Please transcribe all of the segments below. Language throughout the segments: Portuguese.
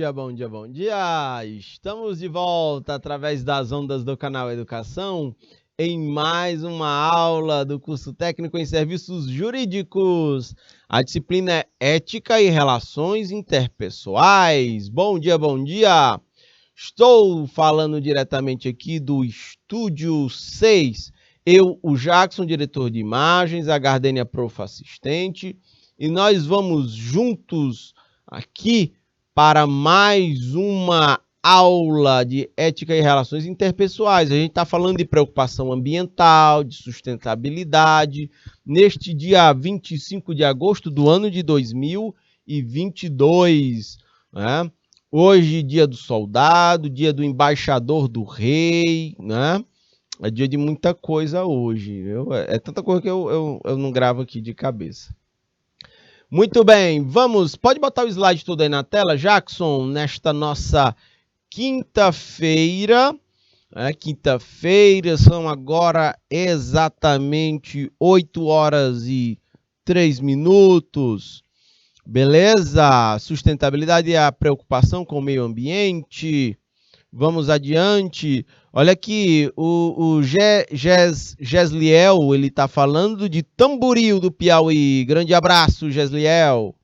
dia, bom dia, bom dia! Estamos de volta através das ondas do canal Educação em mais uma aula do curso técnico em serviços jurídicos. A disciplina é Ética e Relações Interpessoais. Bom dia, bom dia! Estou falando diretamente aqui do Estúdio 6. Eu, o Jackson, diretor de imagens, a Gardênia, prof. assistente, e nós vamos juntos aqui para mais uma aula de ética e relações interpessoais. A gente está falando de preocupação ambiental, de sustentabilidade, neste dia 25 de agosto do ano de 2022, né? Hoje, dia do soldado, dia do embaixador do rei, né? É dia de muita coisa hoje, viu? É tanta coisa que eu não gravo aqui de cabeça. Muito bem, vamos. Pode botar o slide todo aí na tela, Jackson, nesta nossa quinta-feira. Quinta-feira, são agora exatamente 8 horas e 3 minutos. Beleza? Sustentabilidade e a preocupação com o meio ambiente. Vamos adiante. Olha aqui, o Gesliel, ele está falando de Tamboril do Piauí. Grande abraço, Gesliel.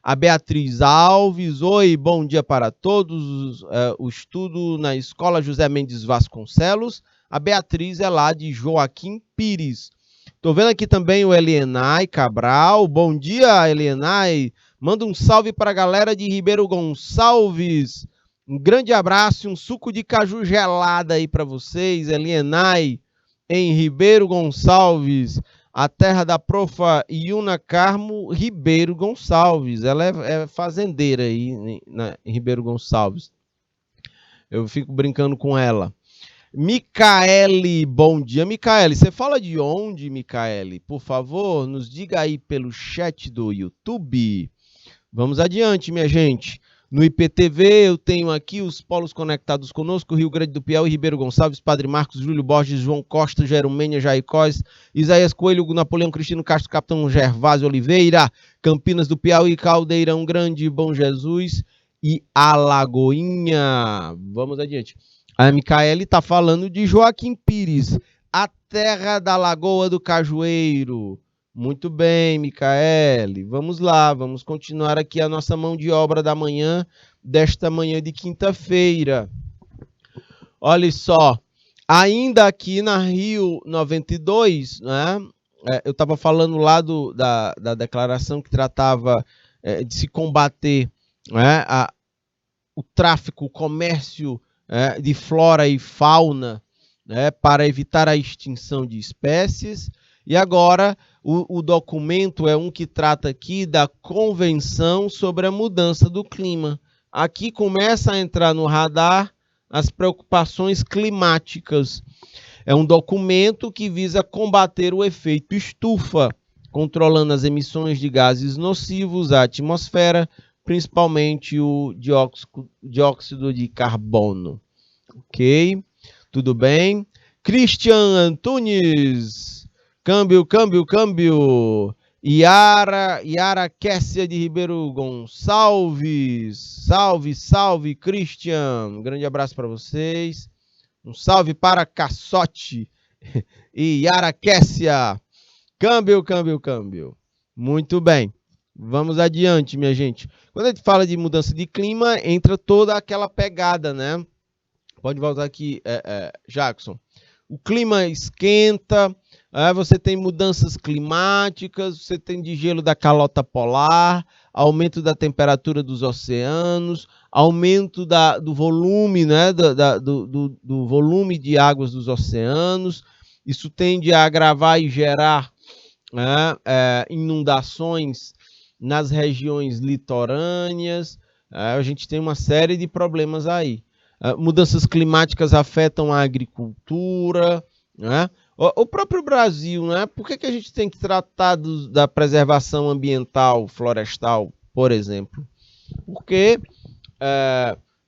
A Beatriz Alves, oi, bom dia para todos. O estudo na Escola José Mendes Vasconcelos. A Beatriz é lá de Joaquim Pires. Estou vendo aqui também o Elienay Cabral. Bom dia, Elienay. Manda um salve para a galera de Ribeiro Gonçalves. Um grande abraço e um suco de caju gelada aí para vocês, Elienay, em Ribeiro Gonçalves, a terra da profa Iuna Carmo Ribeiro Gonçalves. Ela é fazendeira aí em Ribeiro Gonçalves. Eu fico brincando com ela. Micaele, bom dia. Micaele, você fala de onde, Micaele? Por favor, nos diga aí pelo chat do YouTube. Vamos adiante, minha gente. No IPTV, eu tenho aqui os polos conectados conosco, Rio Grande do Piauí, Ribeiro Gonçalves, Padre Marcos, Júlio Borges, João Costa, Jeromênia, Jaicós, Isaías Coelho, Napoleão Cristino Castro, Capitão Gervásio Oliveira, Campinas do Piauí, Caldeirão Grande, Bom Jesus e Alagoinha. Vamos adiante. A Micaele está falando de Joaquim Pires, a terra da Lagoa do Cajueiro. Muito bem, Micaele. Vamos lá, vamos continuar aqui a nossa mão de obra da manhã, desta manhã de quinta-feira. Olha só, ainda aqui na Rio 92, né? Eu estava falando lá da declaração que tratava de se combater, né, o tráfico, o comércio de flora e fauna, né, para evitar a extinção de espécies. E agora o documento é um que trata aqui da Convenção sobre a Mudança do Clima. Aqui começa a entrar no radar as preocupações climáticas. É um documento que visa combater o efeito estufa, controlando as emissões de gases nocivos à atmosfera, principalmente o dióxido de carbono. Ok? Tudo bem? Christian Antunes. Câmbio. Yara Kessia de Ribeiro Gonçalves. Salve, Christian. Um grande abraço para vocês. Um salve para Cassote e Yara Kessia. Câmbio. Muito bem. Vamos adiante, minha gente. Quando a gente fala de mudança de clima, entra toda aquela pegada, né? Pode voltar aqui, Jackson. O clima esquenta. Você tem mudanças climáticas, você tem degelo da calota polar, aumento da temperatura dos oceanos, aumento do volume, né, do volume de águas dos oceanos. Isso tende a agravar e gerar inundações nas regiões litorâneas. A gente tem uma série de problemas aí. Mudanças climáticas afetam a agricultura, né? O próprio Brasil, né? Por que a gente tem que tratar da preservação ambiental, florestal, por exemplo? Porque,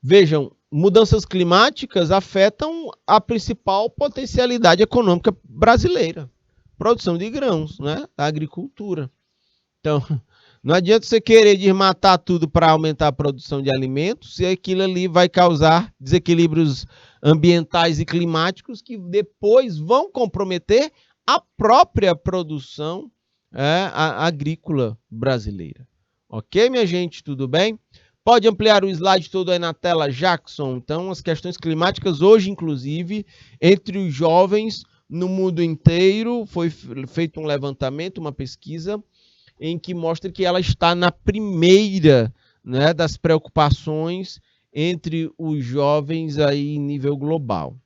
vejam, mudanças climáticas afetam a principal potencialidade econômica brasileira, produção de grãos, né? A agricultura. Então, Não adianta você querer desmatar tudo para aumentar a produção de alimentos, se aquilo ali vai causar desequilíbrios ambientais e climáticos que depois vão comprometer a própria produção agrícola brasileira. Ok, minha gente? Tudo bem? Pode ampliar o slide todo aí na tela, Jackson. Então, as questões climáticas hoje, inclusive, entre os jovens no mundo inteiro, foi feito um levantamento, uma pesquisa, em que mostra que ela está na primeira, né, das preocupações entre os jovens aí em nível global.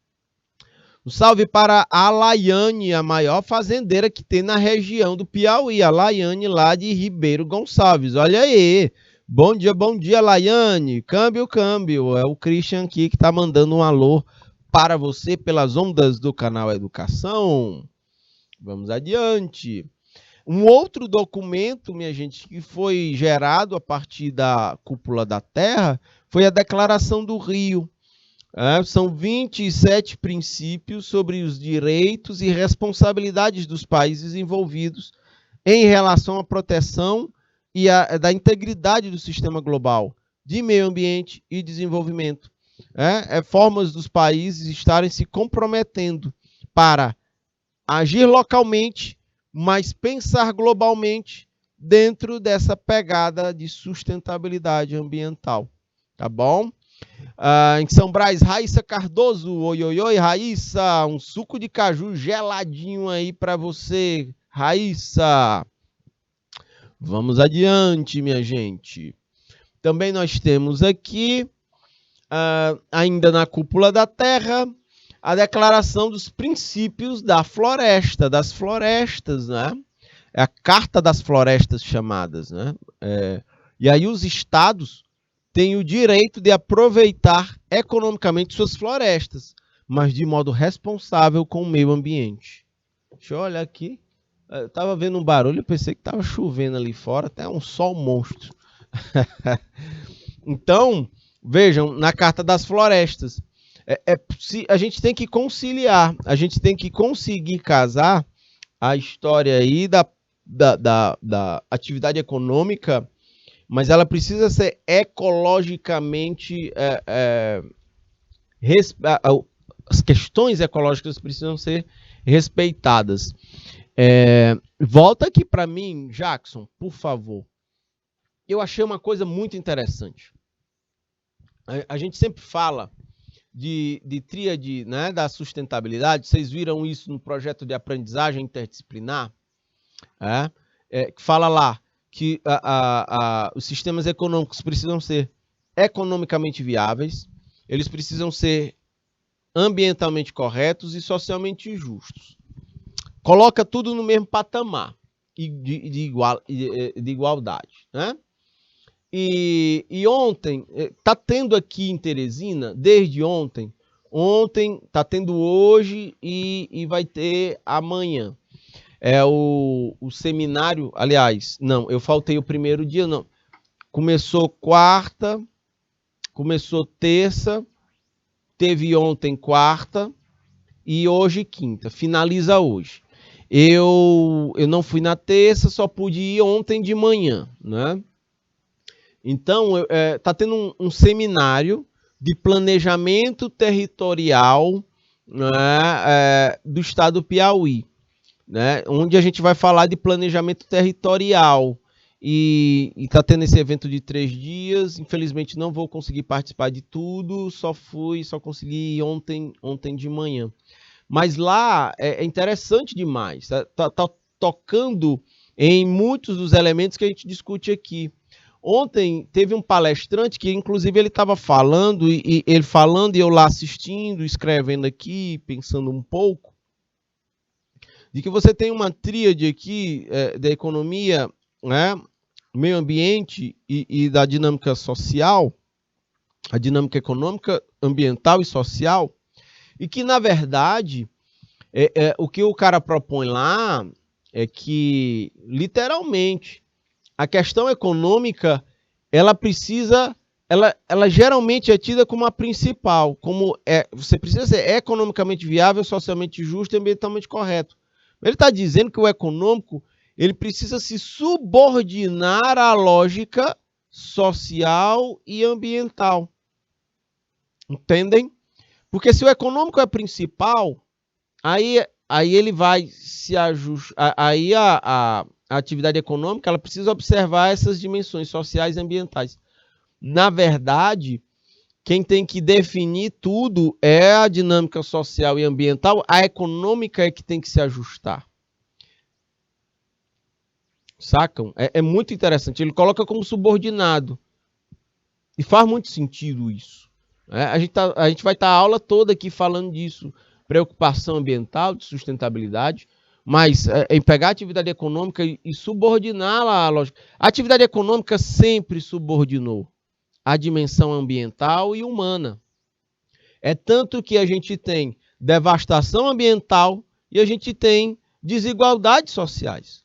Um salve para a Laiane, a maior fazendeira que tem na região do Piauí, a Laiane lá de Ribeiro Gonçalves. Olha aí. Bom dia, Laiane. Câmbio. É o Christian aqui que está mandando um alô para você pelas ondas do canal Educação. Vamos adiante. Um outro documento, minha gente, que foi gerado a partir da Cúpula da Terra foi a Declaração do Rio. São 27 princípios sobre os direitos e responsabilidades dos países envolvidos em relação à proteção e da integridade do sistema global de meio ambiente e desenvolvimento. Formas dos países estarem se comprometendo para agir localmente, mas pensar globalmente dentro dessa pegada de sustentabilidade ambiental. Tá bom? Em São Brás, Raíssa Cardoso. Oi, Raíssa. Um suco de caju geladinho aí para você, Raíssa. Vamos adiante, minha gente. Também nós temos aqui, ainda na Cúpula da Terra, a declaração dos princípios da floresta, das florestas, né? É a Carta das Florestas chamadas, né? E aí os estados têm o direito de aproveitar economicamente suas florestas, mas de modo responsável com o meio ambiente. Deixa eu olhar aqui. Eu estava vendo um barulho, eu pensei que estava chovendo ali fora, até um sol monstro. Então, vejam, na Carta das Florestas, a gente tem que conciliar, a gente tem que conseguir casar a história aí da atividade econômica, mas ela precisa ser ecologicamente... as questões ecológicas precisam ser respeitadas. Volta aqui para mim, Jackson, por favor. Eu achei uma coisa muito interessante. A gente sempre fala de tríade, né, da sustentabilidade. Vocês viram isso no projeto de aprendizagem interdisciplinar? Que fala lá que os sistemas econômicos precisam ser economicamente viáveis, eles precisam ser ambientalmente corretos e socialmente justos. Coloca tudo no mesmo patamar de igualdade, né? E ontem, está tendo aqui em Teresina, desde ontem está tendo hoje e vai ter amanhã. O seminário, aliás, não, eu faltei o primeiro dia, não. Começou quarta, começou terça, teve ontem quarta e hoje quinta, finaliza hoje. Eu não fui na terça, só pude ir ontem de manhã, né? Então, está tendo um seminário de planejamento territorial, né, do estado do Piauí, né, onde a gente vai falar de planejamento territorial. E está tendo esse evento de 3 dias. Infelizmente, não vou conseguir participar de tudo, só consegui ir ontem de manhã. Mas lá é interessante demais, tá tocando em muitos dos elementos que a gente discute aqui. Ontem teve um palestrante que, inclusive, ele estava falando, e eu lá assistindo, escrevendo aqui, pensando um pouco, de que você tem uma tríade aqui da economia, né, meio ambiente e da dinâmica social, a dinâmica econômica, ambiental e social, e que, na verdade, o que o cara propõe lá é que, literalmente, a questão econômica, ela geralmente é tida como a principal, você precisa ser economicamente viável, socialmente justo e ambientalmente correto. Ele está dizendo que o econômico, ele precisa se subordinar à lógica social e ambiental. Entendem? Porque se o econômico é principal, aí ele vai se ajustar. Aí a atividade econômica ela precisa observar essas dimensões sociais e ambientais. Na verdade, quem tem que definir tudo é a dinâmica social e ambiental, a econômica é que tem que se ajustar. Sacam? É muito interessante. Ele coloca como subordinado. E faz muito sentido isso. A gente vai estar a aula toda aqui falando disso. Preocupação ambiental, de sustentabilidade, mas em pegar a atividade econômica e subordiná-la à lógica. A atividade econômica sempre subordinou a dimensão ambiental e humana. É tanto que a gente tem devastação ambiental e a gente tem desigualdades sociais.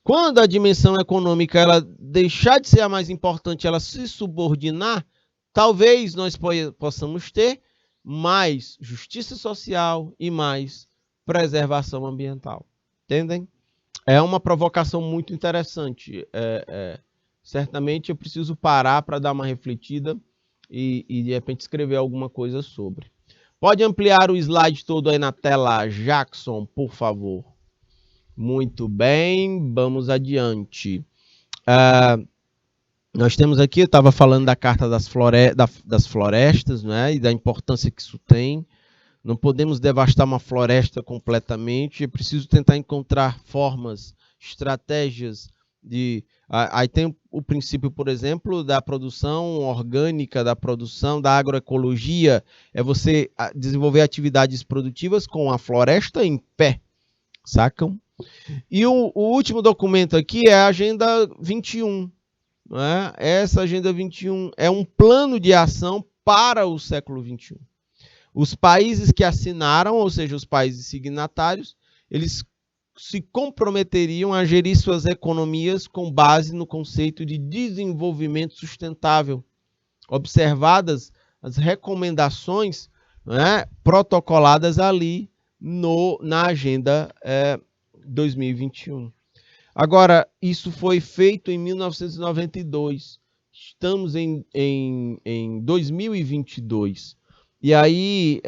Quando a dimensão econômica ela deixar de ser a mais importante, ela se subordinar, talvez nós possamos ter mais justiça social e mais preservação ambiental. Entendem? É uma provocação muito interessante. Certamente eu preciso parar para dar uma refletida e de repente escrever alguma coisa sobre. Pode ampliar o slide todo aí na tela, Jackson, por favor. Muito bem, vamos adiante. Nós temos aqui, eu estava falando da Carta das Florestas, né, e da importância que isso tem. Não podemos devastar uma floresta completamente, é preciso tentar encontrar formas, estratégias de... Aí tem o princípio, por exemplo, da produção orgânica, da produção da agroecologia, é você desenvolver atividades produtivas com a floresta em pé, sacam? E o último documento aqui é a Agenda 21. Né? Essa Agenda 21 é um plano de ação para o século 21. Os países que assinaram, ou seja, os países signatários, eles se comprometeriam a gerir suas economias com base no conceito de desenvolvimento sustentável, observadas as recomendações, né, protocoladas ali na Agenda 2021. Agora, isso foi feito em 1992. Estamos em 2022. E aí,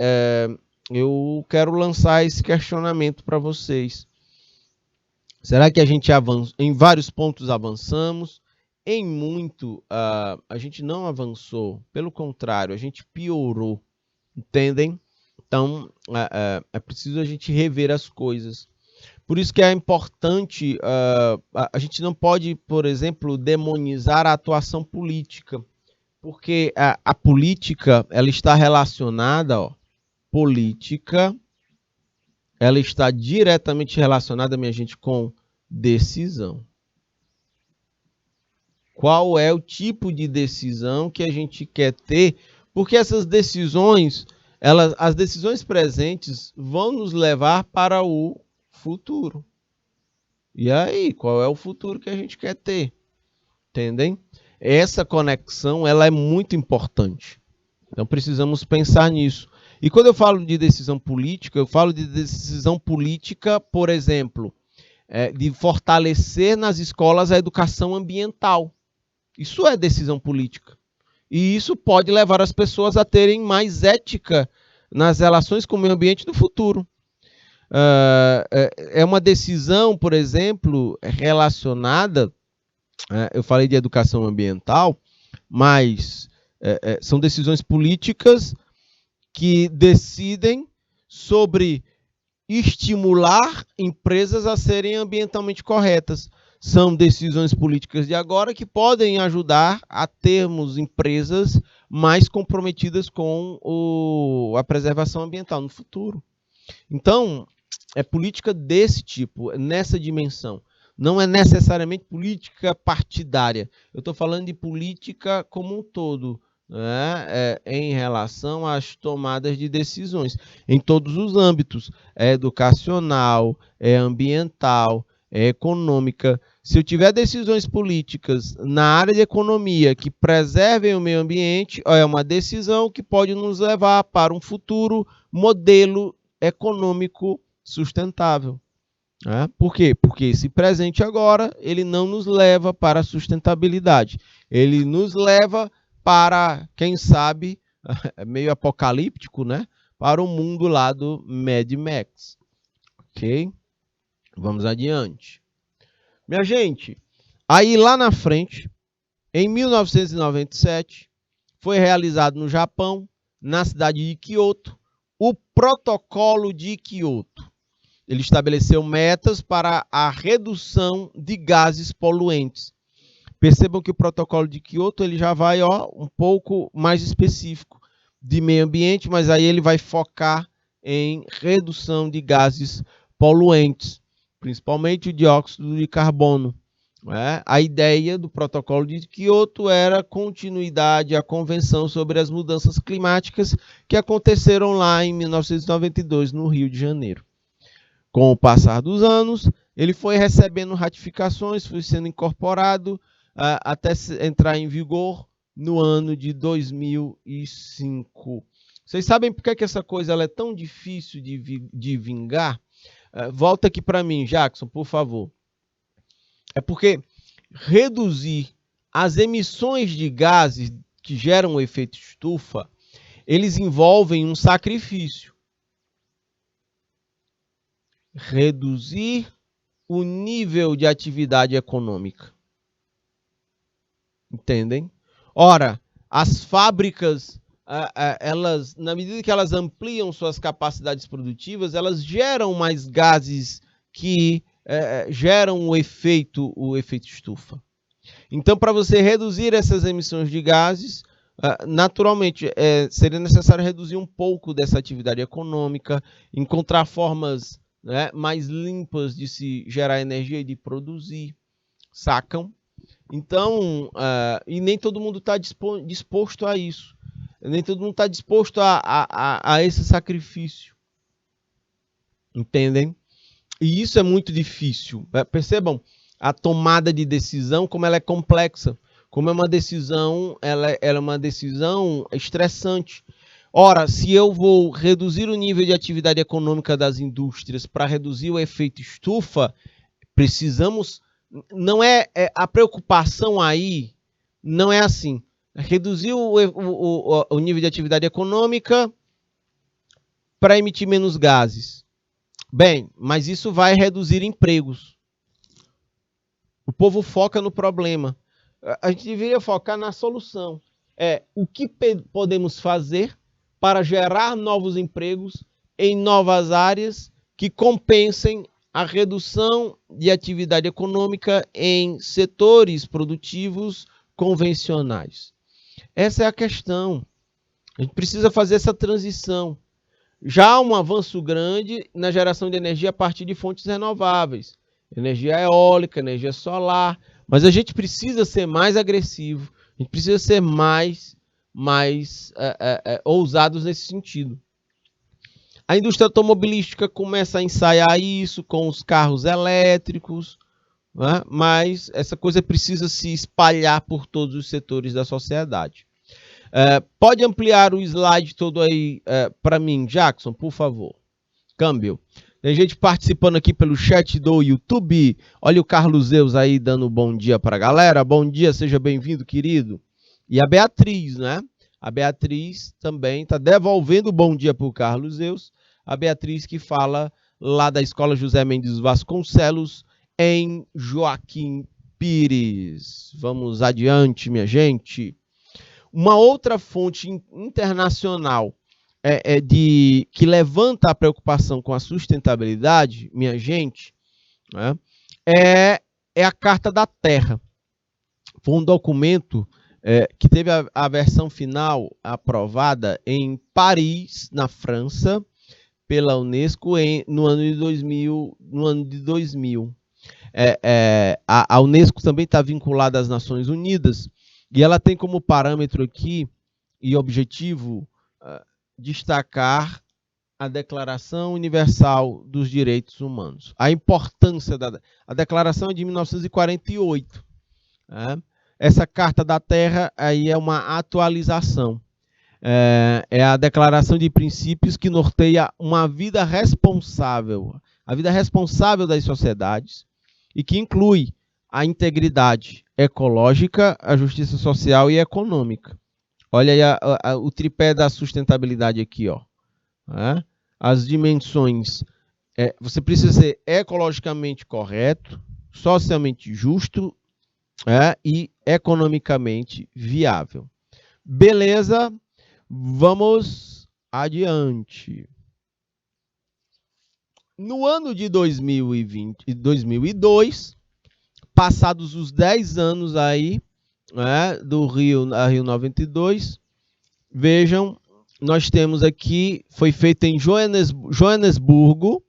eu quero lançar esse questionamento para vocês. Será que a gente avançou? Em vários pontos avançamos, em muito a gente não avançou. Pelo contrário, a gente piorou. Entendem? Então, é preciso a gente rever as coisas. Por isso que é importante, a gente não pode, por exemplo, demonizar a atuação política, porque a política ela está relacionada, política, ela está diretamente relacionada, minha gente, com decisão. Qual é o tipo de decisão que a gente quer ter? Porque essas decisões, as decisões presentes vão nos levar para o futuro. E aí, qual é o futuro que a gente quer ter? Entendem? Essa conexão, ela é muito importante. Então, precisamos pensar nisso. E quando eu falo de decisão política, eu falo de decisão política, por exemplo, de fortalecer nas escolas a educação ambiental. Isso é decisão política. E isso pode levar as pessoas a terem mais ética nas relações com o meio ambiente no futuro. É uma decisão, por exemplo, relacionada, eu falei de educação ambiental, mas são decisões políticas que decidem sobre estimular empresas a serem ambientalmente corretas. São decisões políticas de agora que podem ajudar a termos empresas mais comprometidas com a preservação ambiental no futuro. Então, é política desse tipo, nessa dimensão. Não é necessariamente política partidária. Eu estou falando de política como um todo, né? Em relação às tomadas de decisões, em todos os âmbitos. É educacional, é ambiental, é econômica. Se eu tiver decisões políticas na área de economia que preservem o meio ambiente, é uma decisão que pode nos levar para um futuro modelo econômico sustentável. Por quê? Porque esse presente agora, ele não nos leva para a sustentabilidade. Ele nos leva para, quem sabe, meio apocalíptico, né? Para o mundo lá do Mad Max. Ok? Vamos adiante. Minha gente, aí lá na frente, em 1997, foi realizado no Japão, na cidade de Kyoto, o Protocolo de Kyoto. Ele estabeleceu metas para a redução de gases poluentes. Percebam que o Protocolo de Kyoto ele já vai um pouco mais específico de meio ambiente, mas aí ele vai focar em redução de gases poluentes, principalmente o dióxido de carbono. A ideia do Protocolo de Kyoto era continuidade à Convenção sobre as Mudanças Climáticas que aconteceram lá em 1992, no Rio de Janeiro. Com o passar dos anos, ele foi recebendo ratificações, foi sendo incorporado até entrar em vigor no ano de 2005. Vocês sabem por que essa coisa ela é tão difícil de vingar? Volta aqui para mim, Jackson, por favor. É porque reduzir as emissões de gases que geram o efeito estufa, eles envolvem um sacrifício. Reduzir o nível de atividade econômica. Entendem? Ora, as fábricas, elas, na medida que elas ampliam suas capacidades produtivas, elas geram mais gases que geram o efeito estufa. Então, para você reduzir essas emissões de gases, naturalmente, seria necessário reduzir um pouco dessa atividade econômica, encontrar formas mais limpas de se gerar energia e de produzir, sacam? Então, e nem todo mundo está disposto a isso. Nem todo mundo está disposto a esse sacrifício. Entendem? E isso é muito difícil. Percebam a tomada de decisão, como ela é complexa. Como é uma decisão, ela é uma decisão estressante. Ora, se eu vou reduzir o nível de atividade econômica das indústrias para reduzir o efeito estufa, precisamos... Não é a preocupação aí, não é assim. Reduzir o nível de atividade econômica para emitir menos gases. Bem, mas isso vai reduzir empregos. O povo foca no problema. A gente deveria focar na solução. O que podemos fazer para gerar novos empregos em novas áreas que compensem a redução de atividade econômica em setores produtivos convencionais. Essa é a questão. A gente precisa fazer essa transição. Já há um avanço grande na geração de energia a partir de fontes renováveis. Energia eólica, energia solar. Mas a gente precisa ser mais agressivo. A gente precisa ser mais ousados nesse sentido. A indústria automobilística começa a ensaiar isso com os carros elétricos, né? Mas essa coisa precisa se espalhar por todos os setores da sociedade. Pode ampliar o slide todo aí para mim, Jackson, por favor. Câmbio. Tem gente participando aqui pelo chat do YouTube. Olha o Carlos Zeus aí dando bom dia para a galera. Bom dia, seja bem-vindo, querido. E a Beatriz, né? A Beatriz também está devolvendo bom dia para o Carlos Zeus. A Beatriz que fala lá da Escola José Mendes Vasconcelos, em Joaquim Pires. Vamos adiante, minha gente. Uma outra fonte internacional que levanta a preocupação com a sustentabilidade, minha gente, né, é a Carta da Terra. Foi um documento que teve a versão final aprovada em Paris, na França, pela Unesco no ano de 2000. A Unesco também está vinculada às Nações Unidas e ela tem como parâmetro aqui e objetivo destacar a Declaração Universal dos Direitos Humanos. A importância a declaração é de 1948. Essa Carta da Terra aí é uma atualização. É a declaração de princípios que norteia uma vida responsável, a vida responsável das sociedades e que inclui a integridade ecológica, a justiça social e econômica. Olha aí o tripé da sustentabilidade aqui, ó. As dimensões. Você precisa ser ecologicamente correto, socialmente justo e economicamente viável. Beleza? Vamos adiante. No ano de 2002, passados os 10 anos aí, do Rio 92, vejam, nós temos aqui, foi feito em Joanesburgo,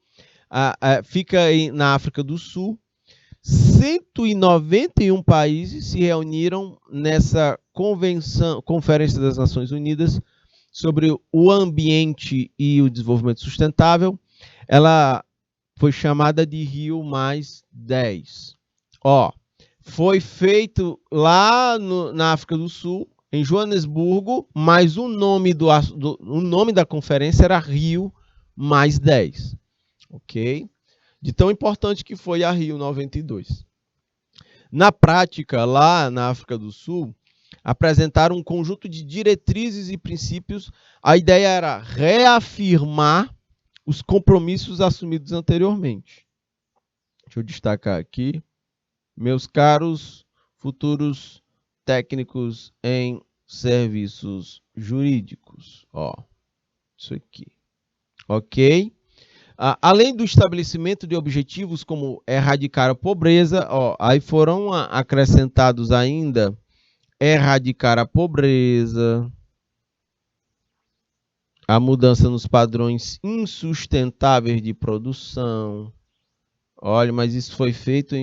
fica na África do Sul. 191 países se reuniram nessa Conferência das Nações Unidas sobre o ambiente e o desenvolvimento sustentável. Ela foi chamada de Rio+10. Foi feito lá na África do Sul, em Joanesburgo, mas o nome da conferência era Rio+10. Ok? De tão importante que foi a Rio 92. Na prática, lá na África do Sul, apresentaram um conjunto de diretrizes e princípios. A ideia era reafirmar os compromissos assumidos anteriormente. Deixa eu destacar aqui. Meus caros futuros técnicos em serviços jurídicos. Isso aqui. Ok? Além do estabelecimento de objetivos como erradicar a pobreza, aí foram acrescentados ainda erradicar a pobreza, a mudança nos padrões insustentáveis de produção. Olha, mas isso foi feito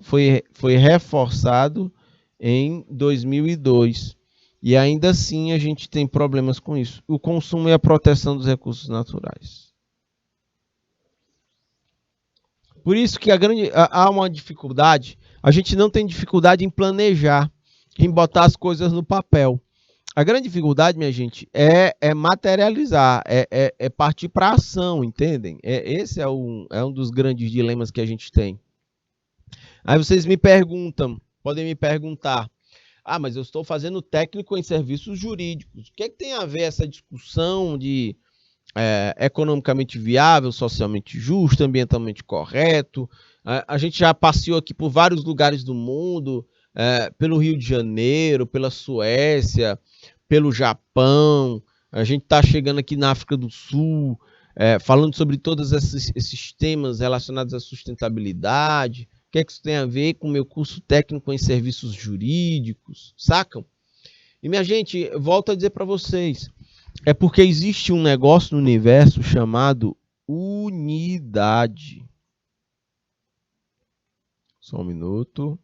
foi reforçado em 2002. E ainda assim a gente tem problemas com isso. O consumo e a proteção dos recursos naturais. Por isso que há uma dificuldade. A gente não tem dificuldade em planejar, em botar as coisas no papel. A grande dificuldade, minha gente, é materializar, é partir para a ação, entendem? Esse é um dos grandes dilemas que a gente tem. Aí vocês podem me perguntar, mas eu estou fazendo técnico em serviços jurídicos. O que tem a ver essa discussão de economicamente viável, socialmente justo, ambientalmente correto? A gente já passeou aqui por vários lugares do mundo, pelo Rio de Janeiro, pela Suécia, pelo Japão. A gente está chegando aqui na África do Sul, falando sobre todos esses temas relacionados à sustentabilidade. O que isso tem a ver com o meu curso técnico em serviços jurídicos? Sacam? E, minha gente, volto a dizer para vocês, é porque existe um negócio no universo chamado unidade. Só um minuto.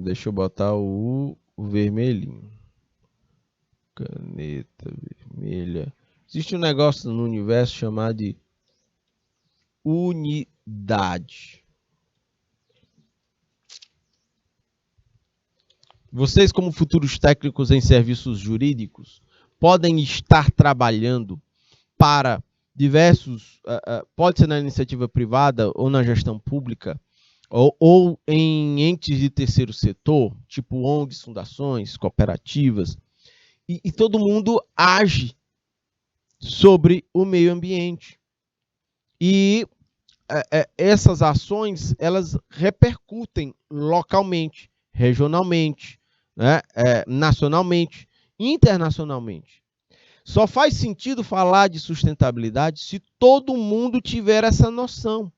Deixa eu botar o vermelhinho. Caneta vermelha. Existe um negócio no universo chamado de unidade. Vocês, como futuros técnicos em serviços jurídicos, podem estar trabalhando para diversos, pode ser na iniciativa privada ou na gestão pública, ou em entes de terceiro setor, tipo ONGs, fundações, cooperativas, e todo mundo age sobre o meio ambiente. E essas ações, elas repercutem localmente, regionalmente, nacionalmente, internacionalmente. Só faz sentido falar de sustentabilidade se todo mundo tiver essa noção.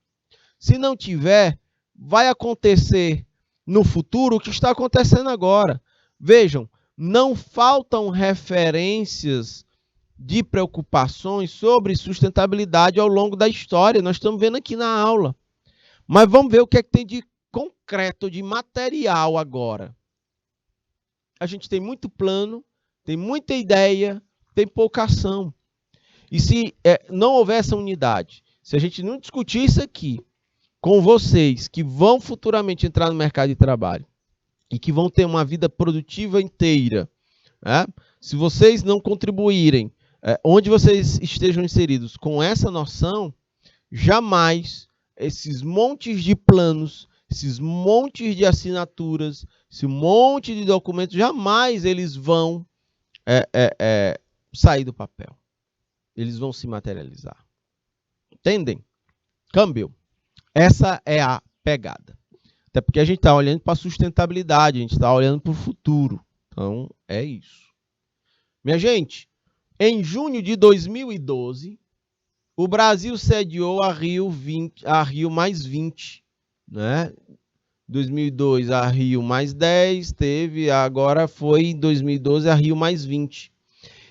Se não tiver, vai acontecer no futuro o que está acontecendo agora. Vejam, não faltam referências de preocupações sobre sustentabilidade ao longo da história. Nós estamos vendo aqui na aula. Mas vamos ver o que é que tem de concreto, de material agora. A gente tem muito plano, tem muita ideia, tem pouca ação. E se não houver essa unidade, se a gente não discutir isso aqui com vocês que vão futuramente entrar no mercado de trabalho e que vão ter uma vida produtiva inteira, se vocês não contribuírem onde vocês estejam inseridos, com essa noção, jamais esses montes de planos, esses montes de assinaturas, esse monte de documentos, jamais eles vão sair do papel. Eles vão se materializar. Entendem? Câmbio. Essa é a pegada. Até porque a gente está olhando para a sustentabilidade, a gente está olhando para o futuro. Então, é isso. Minha gente, em junho de 2012, o Brasil sediou a Rio mais 20, né? 2002 a Rio mais 10, agora foi em 2012 a Rio mais 20,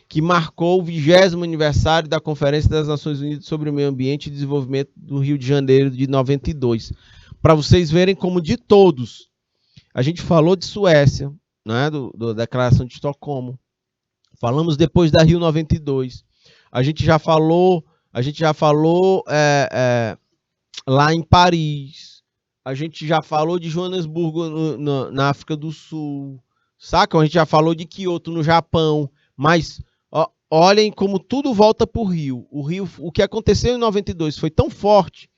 que marcou o 20º aniversário da Conferência das Nações Unidas sobre o Meio Ambiente e Desenvolvimento do Rio de Janeiro de 92. Para vocês verem como de todos, a gente falou de Suécia, né, da Declaração de Estocolmo, falamos depois da Rio 92, a gente já falou lá em Paris, a gente já falou de Joanesburgo na África do Sul, saca? A gente já falou de Kyoto no Japão, mas olhem como tudo volta para o Rio. O que aconteceu em 92 foi tão forte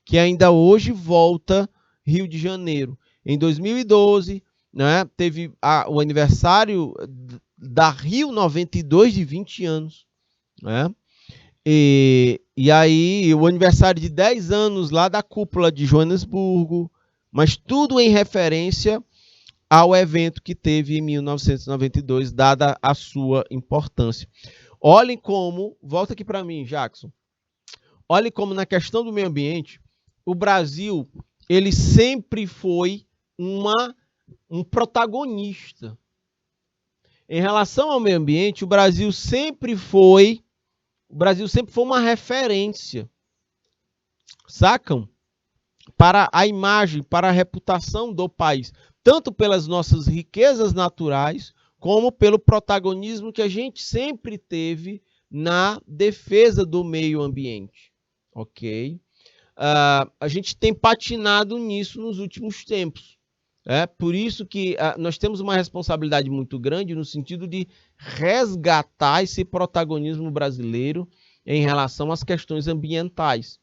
que ainda hoje volta Rio de Janeiro. Em 2012, né, teve o aniversário da Rio 92 de 20 anos. Né? E aí, o aniversário de 10 anos lá da cúpula de Joanesburgo, mas tudo em referência ao evento que teve em 1992, dada a sua importância. Olhem como, volta aqui para mim, Jackson, olhem como na questão do meio ambiente, o Brasil, ele sempre foi um protagonista. Em relação ao meio ambiente, o Brasil sempre foi uma referência, sacam? Para a imagem, para a reputação do país, tanto pelas nossas riquezas naturais, como pelo protagonismo que a gente sempre teve na defesa do meio ambiente, ok? A gente tem patinado nisso nos últimos tempos. Por isso que nós temos uma responsabilidade muito grande no sentido de resgatar esse protagonismo brasileiro em relação às questões ambientais.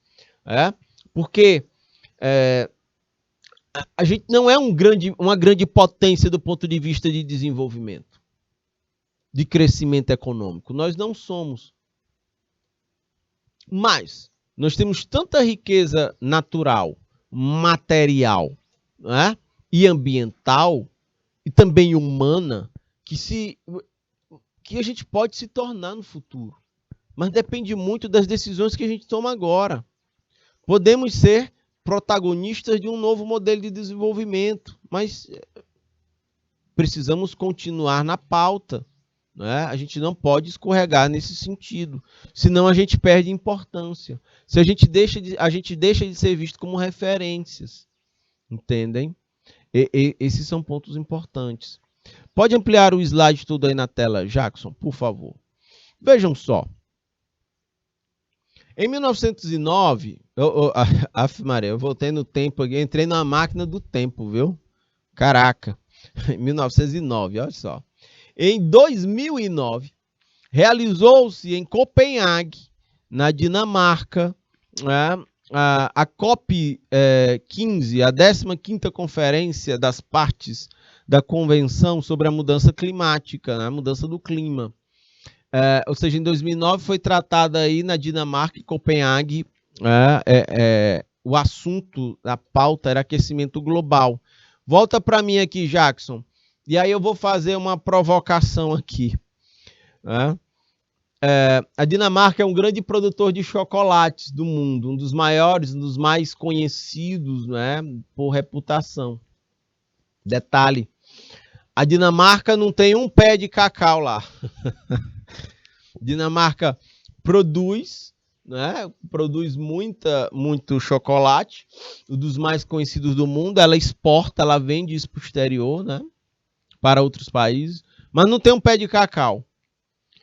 Porque a gente não é uma grande potência do ponto de vista de desenvolvimento, de crescimento econômico. Nós não somos. Mas nós temos tanta riqueza natural, material, e ambiental, e também humana, que a gente pode se tornar no futuro. Mas depende muito das decisões que a gente toma agora. Podemos ser protagonistas de um novo modelo de desenvolvimento, mas precisamos continuar na pauta. A gente não pode escorregar nesse sentido, senão a gente perde importância. Se a gente deixa de ser visto como referências, entendem? Esses são pontos importantes. Pode ampliar o slide todo aí na tela, Jackson, por favor. Vejam só. Em 1909, Maria, eu voltei no tempo aqui, entrei na máquina do tempo, viu? Caraca, em 1909, olha só. Em 2009, realizou-se em Copenhague, na Dinamarca, a COP15, a 15ª Conferência das Partes da Convenção sobre a Mudança Climática, a mudança do clima. Ou seja, em 2009 foi tratada aí na Dinamarca e Copenhague, o assunto, a pauta era aquecimento global. Volta para mim aqui, Jackson, e aí eu vou fazer uma provocação aqui. A Dinamarca é um grande produtor de chocolates do mundo, um dos maiores, um dos mais conhecidos, por reputação. Detalhe, a Dinamarca não tem um pé de cacau lá. Dinamarca produz muito chocolate, um dos mais conhecidos do mundo. Ela exporta, ela vende isso para o exterior, para outros países, mas não tem um pé de cacau.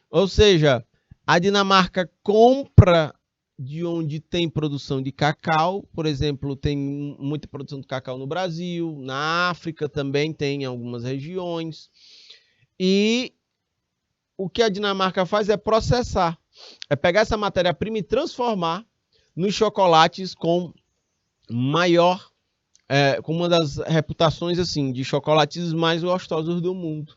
Ou seja, a Dinamarca compra de onde tem produção de cacau. Por exemplo, tem muita produção de cacau no Brasil, na África também tem em algumas regiões. E o que a Dinamarca faz é processar, é pegar essa matéria-prima e transformar nos chocolates com maior, com uma das reputações assim de chocolates mais gostosos do mundo.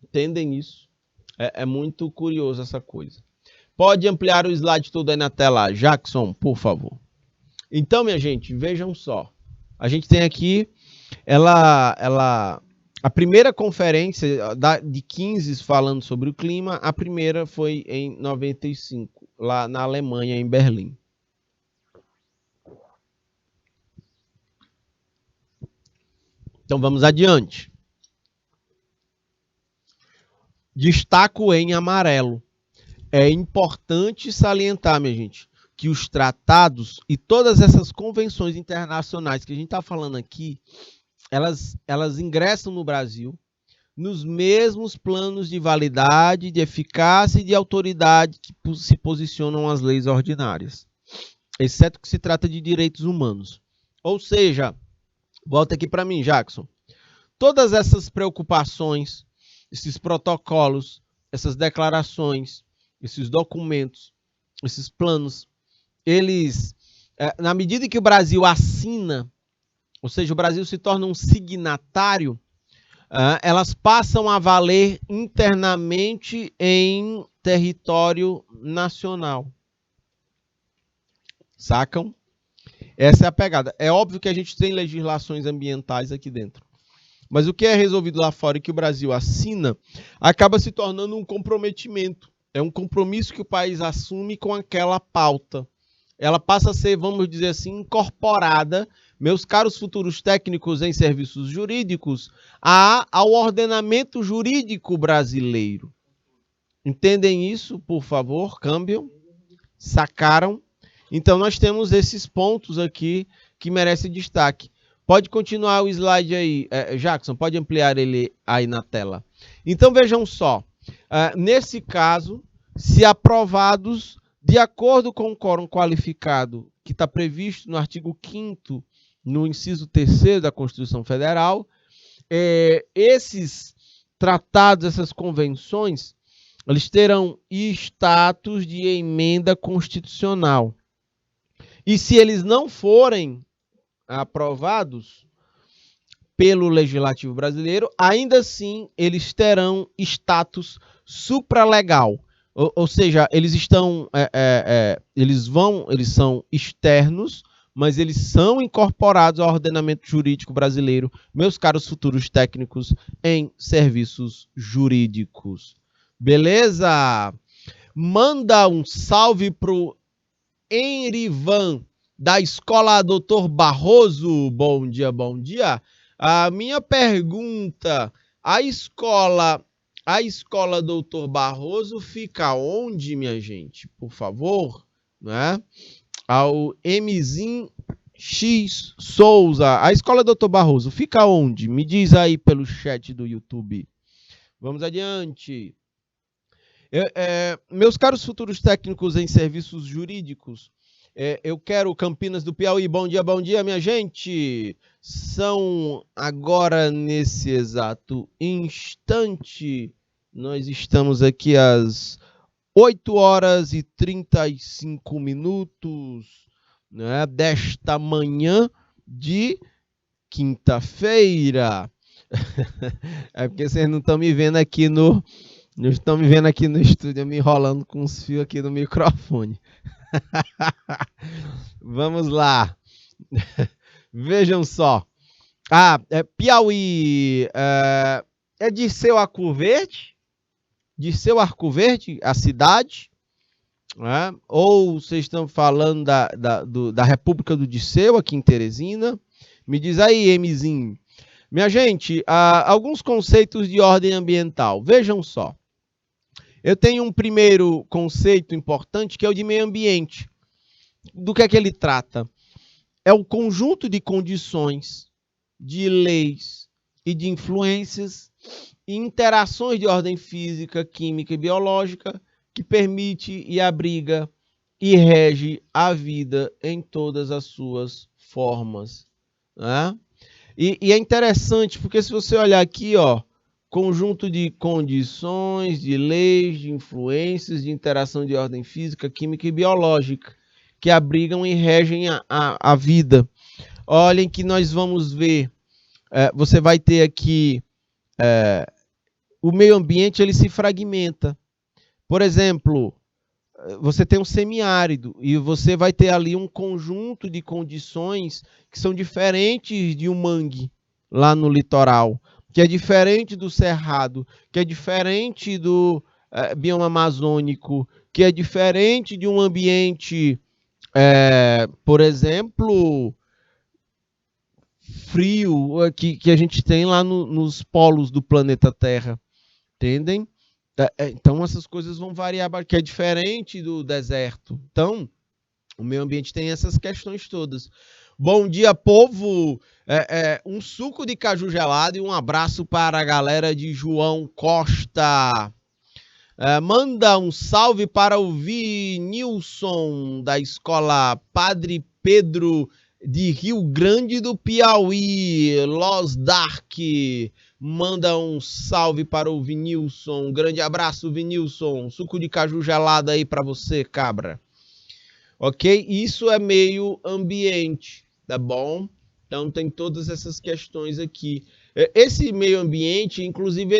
Entendem isso? É muito curioso essa coisa. Pode ampliar o slide todo aí na tela, Jackson, por favor. Então, minha gente, vejam só. A gente tem aqui a primeira conferência de 15 falando sobre o clima, a primeira foi em 95, lá na Alemanha, em Berlim. Então vamos adiante. Destaco em amarelo. É importante salientar, minha gente, que os tratados e todas essas convenções internacionais que a gente está falando aqui, elas ingressam no Brasil nos mesmos planos de validade, de eficácia e de autoridade que se posicionam as leis ordinárias, exceto que se trata de direitos humanos. Ou seja, volta aqui para mim, Jackson. Todas essas preocupações, esses protocolos, essas declarações, esses documentos, esses planos, eles, na medida que o Brasil assina, ou seja, o Brasil se torna um signatário, elas passam a valer internamente em território nacional. Sacam? Essa é a pegada. É óbvio que a gente tem legislações ambientais aqui dentro. Mas o que é resolvido lá fora e que o Brasil assina, acaba se tornando um comprometimento. É um compromisso que o país assume com aquela pauta. Ela passa a ser, vamos dizer assim, incorporada, meus caros futuros técnicos em serviços jurídicos, ao ordenamento jurídico brasileiro. Entendem isso, por favor? Câmbio? Sacaram? Então, nós temos esses pontos aqui que merecem destaque. Pode continuar o slide aí, Jackson, pode ampliar ele aí na tela. Então, vejam só. Nesse caso, se aprovados de acordo com o quórum qualificado que está previsto no artigo 5º, no inciso 3º da Constituição Federal, esses tratados, essas convenções, eles terão status de emenda constitucional. E se eles não forem aprovados pelo Legislativo brasileiro, ainda assim eles terão status supralegal. Ou seja, eles estão, eles são externos, mas eles são incorporados ao ordenamento jurídico brasileiro, meus caros futuros técnicos em serviços jurídicos. Beleza? Manda um salve pro Henrivan, da Escola Dr. Barroso. Bom dia, bom dia. A minha pergunta, a escola Dr. Barroso fica onde, minha gente? Por favor, né? Ao Mzin X Souza. A escola Dr. Barroso fica onde? Me diz aí pelo chat do YouTube. Vamos adiante. Meus caros futuros técnicos em serviços jurídicos, eu quero Campinas do Piauí. Bom dia, minha gente. São agora, nesse exato instante, nós estamos aqui às 8h35, né, desta manhã de quinta-feira. É porque vocês não estão me vendo aqui no estúdio, me enrolando com os fios aqui no microfone. Vamos lá. Vejam só. Piauí é Dirceu Arco Verde? Dirceu Arco Verde, a cidade? Né? Ou vocês estão falando da República do Dirceu, aqui em Teresina? Me diz aí, Mzinho. Minha gente, alguns conceitos de ordem ambiental. Vejam só. Eu tenho um primeiro conceito importante, que é o de meio ambiente. Do que é que ele trata? É o conjunto de condições, de leis e de influências e interações de ordem física, química e biológica que permite e abriga e rege a vida em todas as suas formas. Né? E é interessante, porque se você olhar aqui, ó, conjunto de condições, de leis, de influências, de interação de ordem física, química e biológica, que abrigam e regem a vida. Olhem que nós vamos ver, você vai ter aqui, o meio ambiente ele se fragmenta. Por exemplo, você tem um semiárido e você vai ter ali um conjunto de condições que são diferentes de um mangue lá no litoral, que é diferente do cerrado, que é diferente do bioma amazônico, que é diferente de um ambiente, por exemplo, frio que a gente tem lá nos polos do planeta Terra, entendem? Então essas coisas vão variar, que é diferente do deserto. Então, o meio ambiente tem essas questões todas. Bom dia, povo! Um suco de caju gelado e um abraço para a galera de João Costa. Manda um salve para o Vinilson, da escola Padre Pedro de Rio Grande do Piauí, Los Dark. Manda um salve para o Vinilson. Um grande abraço, Vinilson. Suco de caju gelado aí para você, cabra. Ok? Isso é meio ambiente, tá bom? Então tem todas essas questões aqui. Esse meio ambiente, inclusive,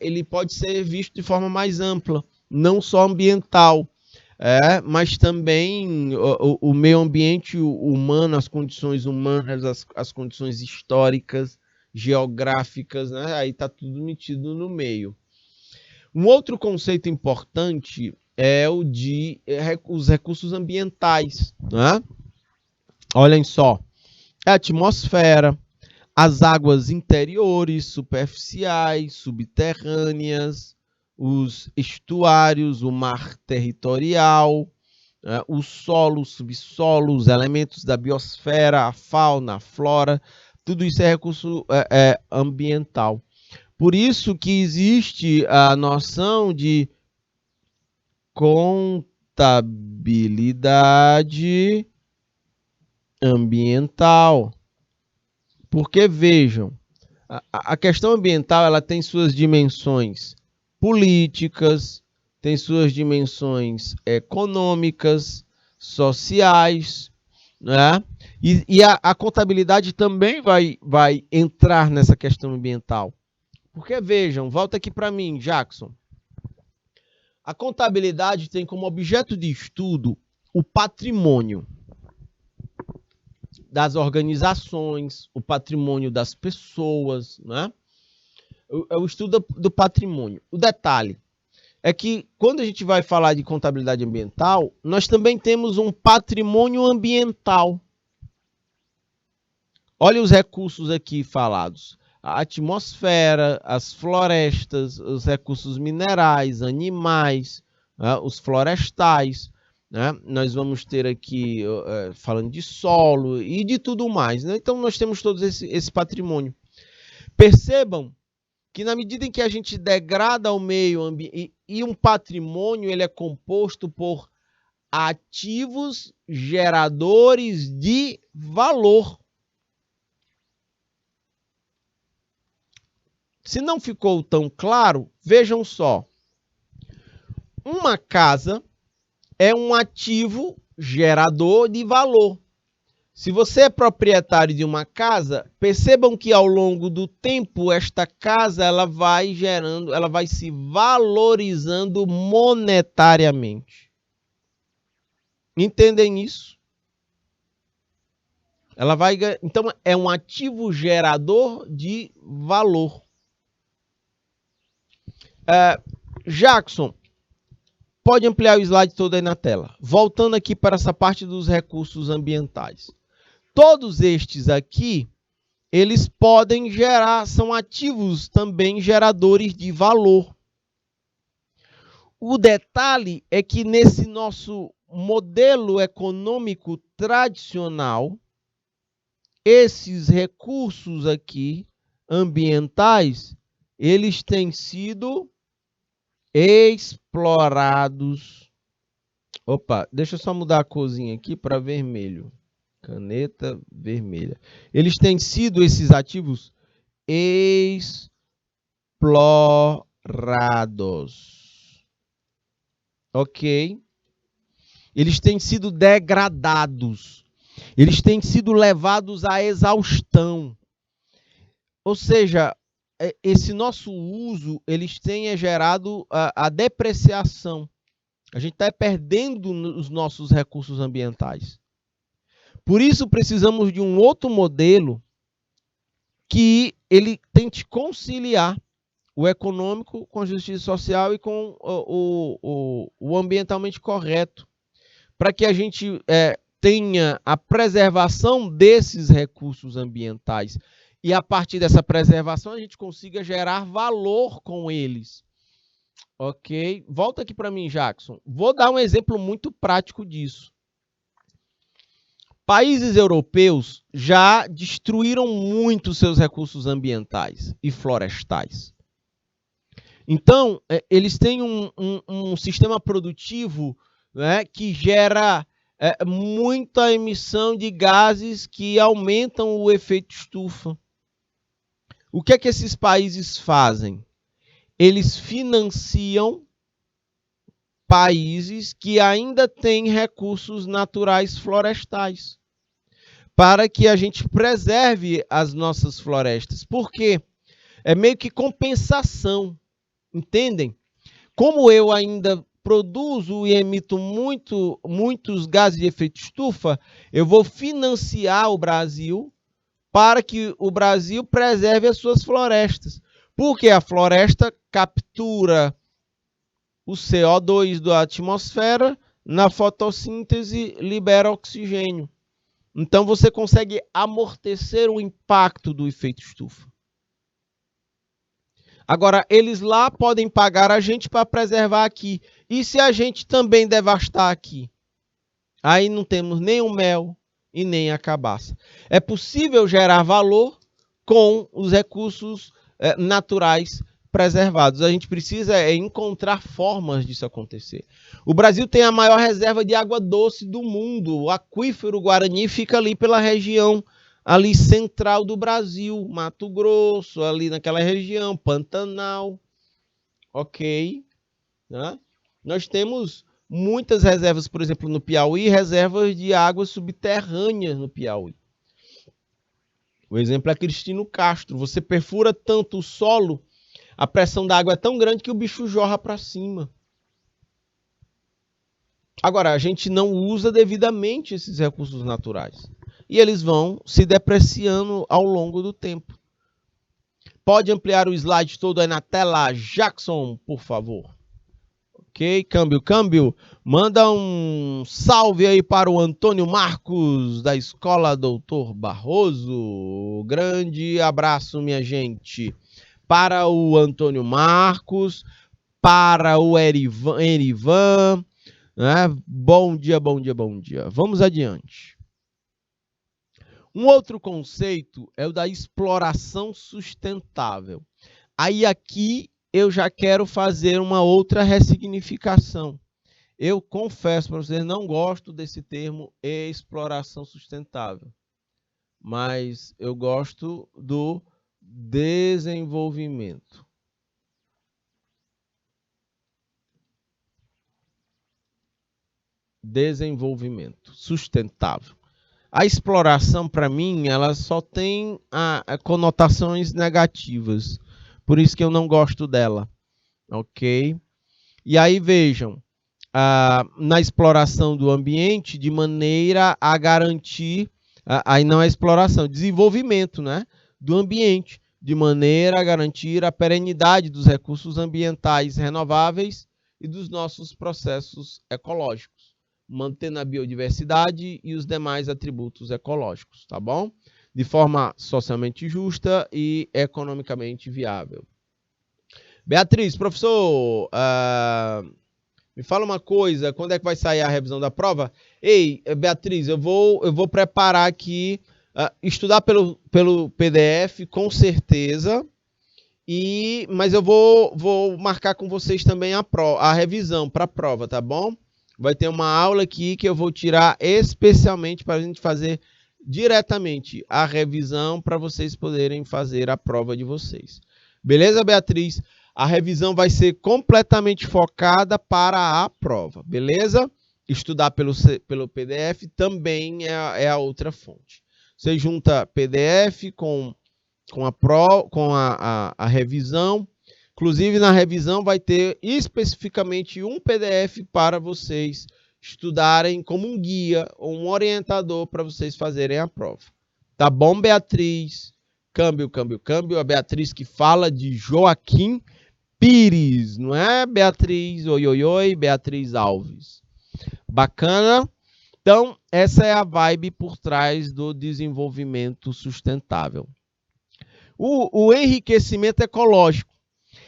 ele pode ser visto de forma mais ampla, não só ambiental, mas também o meio ambiente humano, as condições humanas, as condições históricas, geográficas, né? Aí está tudo metido no meio. Um outro conceito importante é o de os recursos ambientais, né? Olhem só, a atmosfera, as águas interiores, superficiais, subterrâneas, os estuários, o mar territorial, o solo, o subsolo, os elementos da biosfera, a fauna, a flora, tudo isso é recurso ambiental. Por isso que existe a noção de contabilidade ambiental. Porque, vejam, a questão ambiental ela tem suas dimensões políticas, tem suas dimensões econômicas, sociais, né? E a contabilidade também vai entrar nessa questão ambiental. Porque, vejam, volta aqui para mim, Jackson. A contabilidade tem como objeto de estudo o patrimônio das organizações, o patrimônio das pessoas, né? É o estudo do patrimônio. O detalhe é que quando a gente vai falar de contabilidade ambiental, nós também temos um patrimônio ambiental. Olha os recursos aqui falados. A atmosfera, as florestas, os recursos minerais, animais, os florestais. Né? Nós vamos ter aqui falando de solo e de tudo mais. Né? Então nós temos todo esse patrimônio. Percebam que na medida em que a gente degrada o meio ambiente e um patrimônio ele é composto por ativos geradores de valor. Se não ficou tão claro, vejam só. Uma casa é um ativo gerador de valor. Se você é proprietário de uma casa, percebam que ao longo do tempo esta casa ela vai gerando, ela vai se valorizando monetariamente. Entendem isso? Ela vai, então é um ativo gerador de valor. Jackson, pode ampliar o slide todo aí na tela. Voltando aqui para essa parte dos recursos ambientais. Todos estes aqui, eles podem gerar, são ativos também geradores de valor. O detalhe é que nesse nosso modelo econômico tradicional, esses recursos aqui ambientais, eles têm sido explorados. Opa, deixa eu só mudar a corzinha aqui para vermelho. Caneta vermelha. Eles têm sido, esses ativos, explorados. Ok? Eles têm sido degradados. Eles têm sido levados à exaustão. Ou seja, esse nosso uso, eles têm gerado a depreciação. A gente está perdendo os nossos recursos ambientais. Por isso, precisamos de um outro modelo que ele tente conciliar o econômico com a justiça social e com o ambientalmente correto, para que a gente tenha a preservação desses recursos ambientais e, a partir dessa preservação, a gente consiga gerar valor com eles. Ok? Volta aqui para mim, Jackson. Vou dar um exemplo muito prático disso. Países europeus já destruíram muito seus recursos ambientais e florestais. Então, eles têm um sistema produtivo, né, que gera muita emissão de gases que aumentam o efeito estufa. O que é que esses países fazem? Eles financiam países que ainda têm recursos naturais florestais, para que a gente preserve as nossas florestas. Por quê? É meio que compensação, entendem? Como eu ainda produzo e emito muitos gases de efeito estufa, eu vou financiar o Brasil para que o Brasil preserve as suas florestas. Porque a floresta captura o CO2 da atmosfera, na fotossíntese libera oxigênio. Então você consegue amortecer o impacto do efeito estufa. Agora, eles lá podem pagar a gente para preservar aqui. E se a gente também devastar aqui? Aí não temos nem o mel e nem a cabaça. É possível gerar valor com os recursos naturais preservados. A gente precisa encontrar formas disso acontecer. O Brasil tem a maior reserva de água doce do mundo. O aquífero Guarani fica ali pela região ali central do Brasil, Mato Grosso, ali naquela região, Pantanal. Ok. Né? Nós temos muitas reservas, por exemplo, no Piauí, reservas de águas subterrâneas no Piauí. O exemplo é Cristino Castro. Você perfura tanto o solo, a pressão da água é tão grande que o bicho jorra para cima. Agora, a gente não usa devidamente esses recursos naturais. E eles vão se depreciando ao longo do tempo. Pode ampliar o slide todo aí na tela, Jackson, por favor. Ok, câmbio. Manda um salve aí para o Antônio Marcos, da Escola Doutor Barroso. Grande abraço, minha gente. Para o Antônio Marcos, para o Erivan. Né? Bom dia. Vamos adiante. Um outro conceito é o da exploração sustentável. Aí aqui eu já quero fazer uma outra ressignificação. Eu confesso para vocês, não gosto desse termo exploração sustentável, mas eu gosto do desenvolvimento. Desenvolvimento sustentável. A exploração, para mim, ela só tem conotações negativas. Por isso que eu não gosto dela. Ok? E aí, vejam, na exploração do ambiente, de maneira a garantir, aí não é exploração, desenvolvimento, né, do ambiente, de maneira a garantir a perenidade dos recursos ambientais renováveis e dos nossos processos ecológicos, mantendo a biodiversidade e os demais atributos ecológicos, tá bom? De forma socialmente justa e economicamente viável. Beatriz, professor, me fala uma coisa, quando é que vai sair a revisão da prova? Ei, Beatriz, eu vou preparar aqui, estudar pelo PDF, com certeza, mas eu vou marcar com vocês também a revisão para a prova, tá bom? Vai ter uma aula aqui que eu vou tirar especialmente para a gente fazer diretamente a revisão para vocês poderem fazer a prova de vocês. Beleza, Beatriz? A revisão vai ser completamente focada para a prova, beleza? Estudar pelo PDF também é a outra fonte. Você junta PDF com a revisão. Inclusive, na revisão vai ter especificamente um PDF para vocês estudarem como um guia ou um orientador para vocês fazerem a prova. Tá bom, Beatriz? Câmbio. A Beatriz que fala de Joaquim Pires, não é, Beatriz? Oi, Beatriz Alves. Bacana? Então, essa é a vibe por trás do desenvolvimento sustentável. O enriquecimento ecológico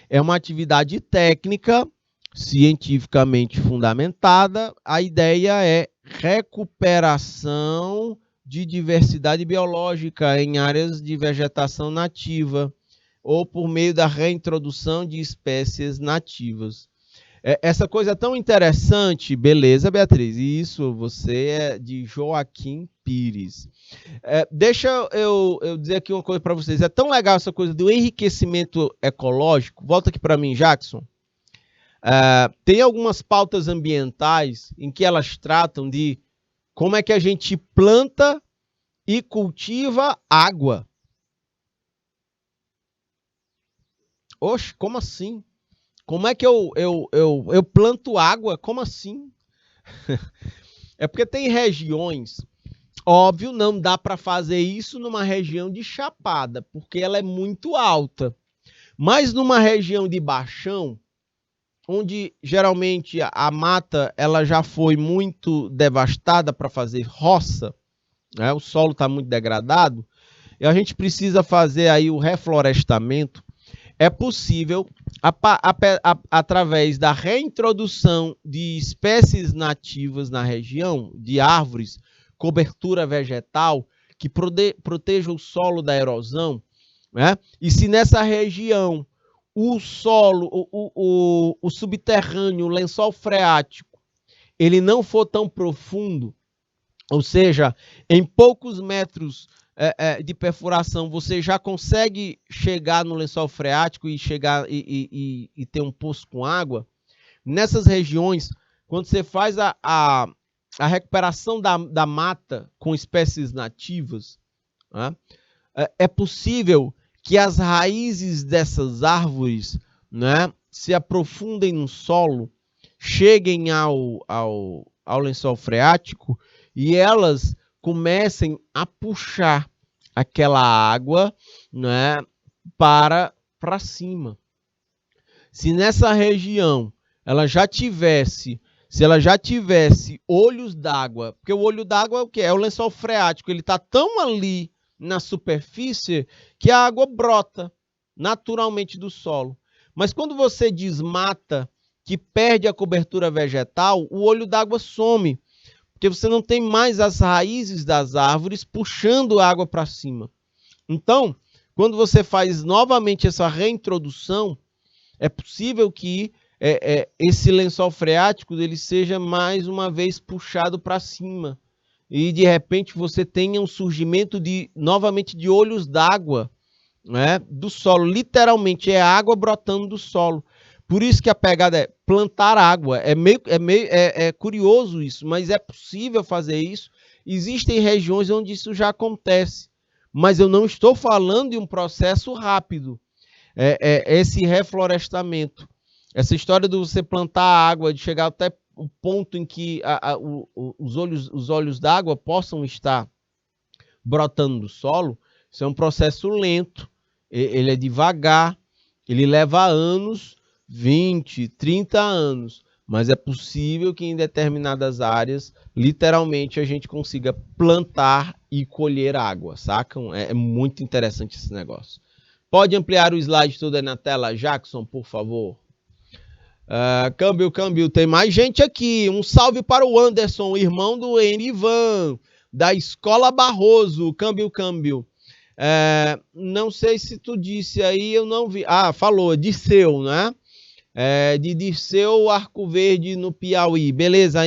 é uma atividade técnica, cientificamente fundamentada. A ideia é recuperação de diversidade biológica em áreas de vegetação nativa ou por meio da reintrodução de espécies nativas. Essa coisa tão interessante, beleza, Beatriz? Isso, você é de Joaquim Pires. Deixa eu dizer aqui uma coisa para vocês. É tão legal essa coisa do enriquecimento ecológico. Volta aqui para mim, Jackson. Tem algumas pautas ambientais em que elas tratam de como é que a gente planta e cultiva água. Oxe, como assim? Como é que eu planto água? Como assim? É porque tem regiões, óbvio, não dá para fazer isso numa região de chapada, porque ela é muito alta. Mas numa região de baixão, onde geralmente a mata ela já foi muito devastada para fazer roça, né? O solo está muito degradado, e a gente precisa fazer aí o reflorestamento. É possível, através da reintrodução de espécies nativas na região, de árvores, cobertura vegetal, que proteja o solo da erosão, né? E se nessa região o solo, o subterrâneo, o lençol freático, ele não for tão profundo, ou seja, em poucos metros de perfuração, você já consegue chegar no lençol freático e ter um poço com água. Nessas regiões, quando você faz a recuperação da mata com espécies nativas, né, é possível que as raízes dessas árvores, né, se aprofundem no solo, cheguem ao lençol freático e elas comecem a puxar aquela água, né, para cima. Se nessa região se ela já tivesse olhos d'água, porque o olho d'água é o quê? É o lençol freático, ele está tão ali na superfície que a água brota naturalmente do solo. Mas quando você desmata, que perde a cobertura vegetal, o olho d'água some, porque você não tem mais as raízes das árvores puxando a água para cima. Então, quando você faz novamente essa reintrodução, é possível que esse lençol freático ele seja mais uma vez puxado para cima. E, de repente, você tenha um surgimento novamente de olhos d'água, né, do solo. Literalmente, é água brotando do solo. Por isso que a pegada é plantar água. É curioso isso, mas é possível fazer isso. Existem regiões onde isso já acontece. Mas eu não estou falando de um processo rápido. Esse reflorestamento. Essa história de você plantar água, de chegar até o ponto em que os olhos d'água possam estar brotando do solo, isso é um processo lento. Ele é devagar, ele leva anos, 20, 30 anos, mas é possível que em determinadas áreas, literalmente, a gente consiga plantar e colher água, sacam? É muito interessante esse negócio. Pode ampliar o slide todo aí na tela, Jackson, por favor? Câmbio, tem mais gente aqui. Um salve para o Anderson, irmão do Enivan, da Escola Barroso. Câmbio. Não sei se tu disse aí, eu não vi. Falou, Dirceu, né? De Dirceu Arco Verde, no Piauí. Beleza,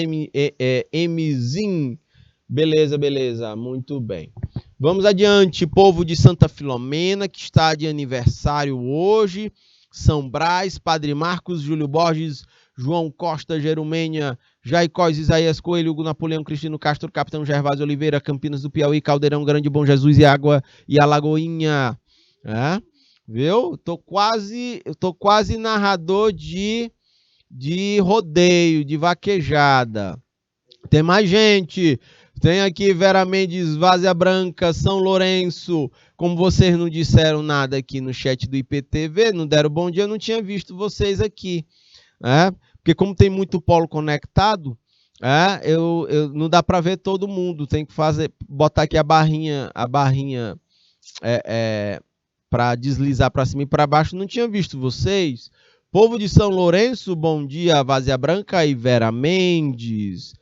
Mzinho? Beleza, muito bem. Vamos adiante, povo de Santa Filomena, que está de aniversário hoje. São Brás, Padre Marcos, Júlio Borges, João Costa, Gerumênia, Jaicós, Isaías Coelho, Hugo Napoleão, Cristino Castro, Capitão Gervásio Oliveira, Campinas do Piauí, Caldeirão Grande, Bom Jesus e Água e Alagoinha. Viu? Eu tô quase narrador de rodeio, de vaquejada. Tem mais gente. Tem aqui Vera Mendes, Várzea Branca, São Lourenço. Como vocês não disseram nada aqui no chat do IPTV, não deram bom dia, eu não tinha visto vocês aqui. Porque como tem muito polo conectado, não dá para ver todo mundo. Tem que botar aqui a barrinha para deslizar para cima e para baixo. Não tinha visto vocês. Povo de São Lourenço, bom dia, Várzea Branca e Vera Mendes.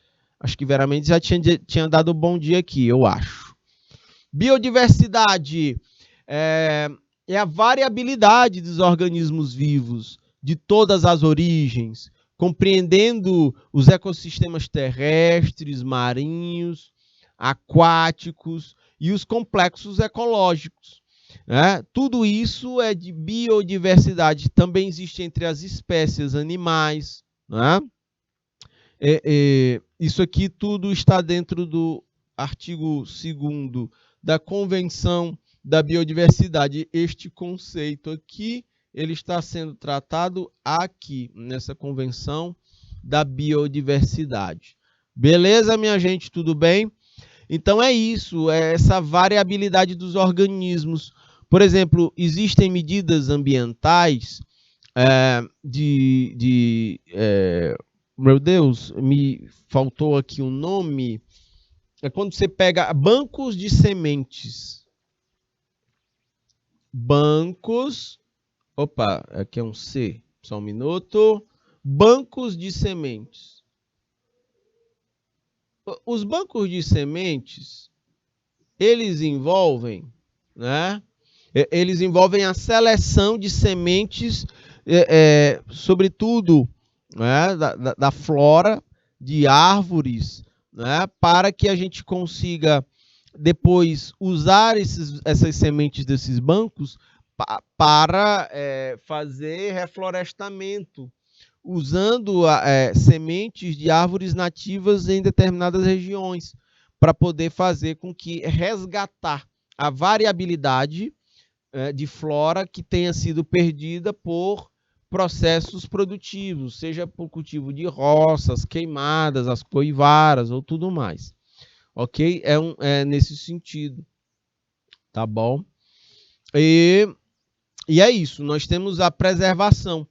Acho que Vera Mendes já tinha dado bom dia aqui, eu acho. Biodiversidade é a variabilidade dos organismos vivos, de todas as origens, compreendendo os ecossistemas terrestres, marinhos, aquáticos e os complexos ecológicos. Tudo isso é de biodiversidade. Também existe entre as espécies animais. Isso aqui tudo está dentro do artigo 2º da Convenção da Biodiversidade. Este conceito aqui, ele está sendo tratado aqui, nessa Convenção da Biodiversidade. Beleza, minha gente? Tudo bem? Então é isso, é essa variabilidade dos organismos. Por exemplo, existem medidas ambientais meu Deus, me faltou aqui o nome. É quando você pega bancos de sementes. Bancos. Opa, aqui é um C. Só um minuto. Bancos de sementes. Os bancos de sementes, eles envolvem, Eles envolvem a seleção de sementes, sobretudo, da flora, de árvores, para que a gente consiga depois usar essas sementes desses bancos para fazer reflorestamento, usando sementes de árvores nativas em determinadas regiões, para poder fazer com que resgatar a variabilidade de flora que tenha sido perdida por processos produtivos, seja por cultivo de roças, queimadas, as coivaras ou tudo mais. Ok? É nesse sentido. Tá bom? E é isso. Nós temos a preservação.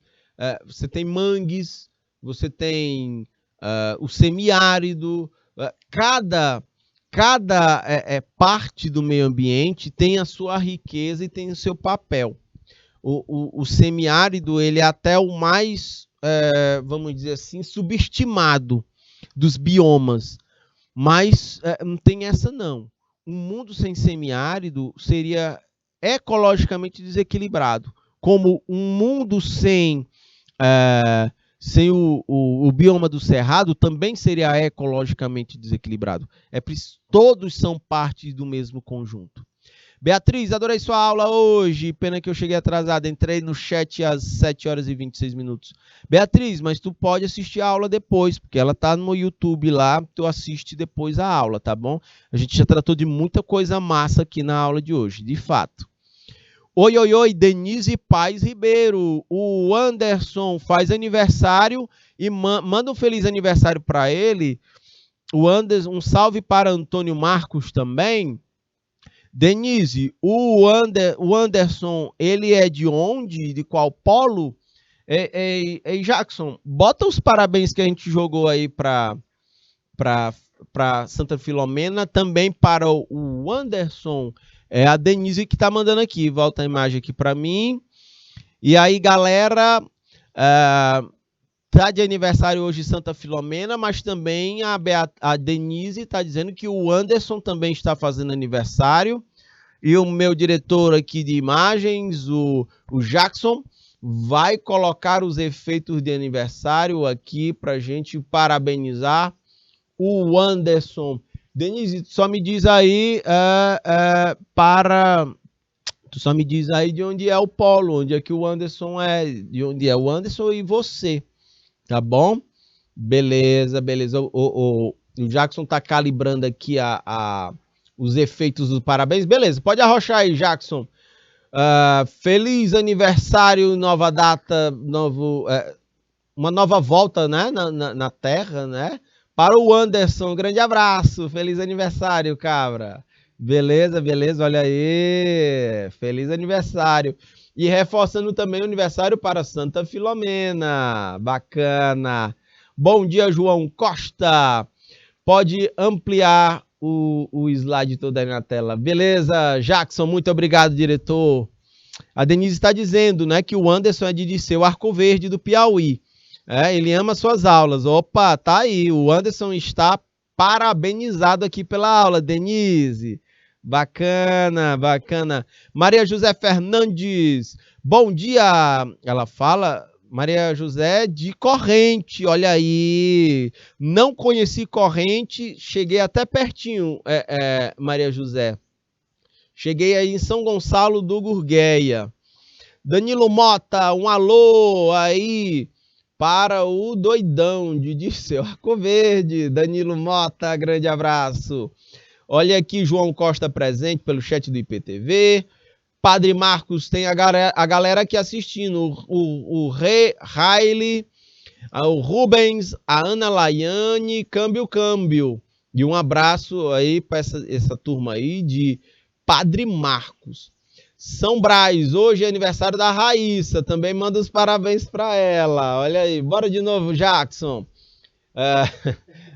Você tem mangues, você tem o semiárido. Cada parte do meio ambiente tem a sua riqueza e tem o seu papel. O semiárido, ele é até o mais, vamos dizer assim, subestimado dos biomas. Mas não tem essa não. Um mundo sem semiárido seria ecologicamente desequilibrado. Como um mundo sem o bioma do cerrado também seria ecologicamente desequilibrado. Todos são parte do mesmo conjunto. Beatriz, adorei sua aula hoje. Pena que eu cheguei atrasado. Entrei no chat às 7 horas e 26 minutos. Beatriz, mas tu pode assistir a aula depois, porque ela tá no YouTube lá. Tu assiste depois a aula, tá bom? A gente já tratou de muita coisa massa aqui na aula de hoje, de fato. Oi, Denise Paz Ribeiro. O Anderson faz aniversário e manda um feliz aniversário para ele. O Anderson, um salve para Antônio Marcos também. Denise, o Anderson, ele é de onde? De qual polo? Jackson, bota os parabéns que a gente jogou aí para Santa Filomena, também para o Anderson. É a Denise que está mandando aqui. Volta a imagem aqui para mim. E aí, galera, tá de aniversário hoje Santa Filomena, mas também a Denise está dizendo que o Anderson também está fazendo aniversário. E o meu diretor aqui de imagens, o Jackson, vai colocar os efeitos de aniversário aqui para a gente parabenizar o Anderson, Denise, tu só me diz aí tu só me diz aí de onde é o Polo, onde é que o Anderson é, de onde é o Anderson e você, tá bom? Beleza, beleza. O Jackson tá calibrando aqui os efeitos dos parabéns. Beleza, pode arrochar aí, Jackson. Feliz aniversário, nova data, uma nova volta, né, na Terra, né? Para o Anderson, um grande abraço, feliz aniversário, cabra. Beleza, beleza, olha aí, feliz aniversário. E reforçando também o aniversário para Santa Filomena, bacana. Bom dia, João Costa. Pode ampliar o slide todo aí na tela. Beleza, Jackson, muito obrigado, diretor. A Denise está dizendo, né, que o Anderson é de Dirceu Arco Verde, do Piauí. Ele ama suas aulas. Opa, tá aí. O Anderson está parabenizado aqui pela aula, Denise. Bacana, bacana. Maria José Fernandes. Bom dia. Ela fala, Maria José, de Corrente. Olha aí. Não conheci Corrente, cheguei até pertinho, Maria José. Cheguei aí em São Gonçalo do Gurgueia. Danilo Mota, um alô aí para o doidão de Dirceu Arco Verde. Danilo Mota, grande abraço. Olha aqui, João Costa presente pelo chat do IPTV. Padre Marcos, tem a galera aqui assistindo. O Rei Riley, o Rubens, a Ana Laiane, câmbio. E um abraço aí para essa turma aí de Padre Marcos. São Brás, hoje é aniversário da Raíssa, também manda os parabéns para ela. Olha aí, bora de novo, Jackson.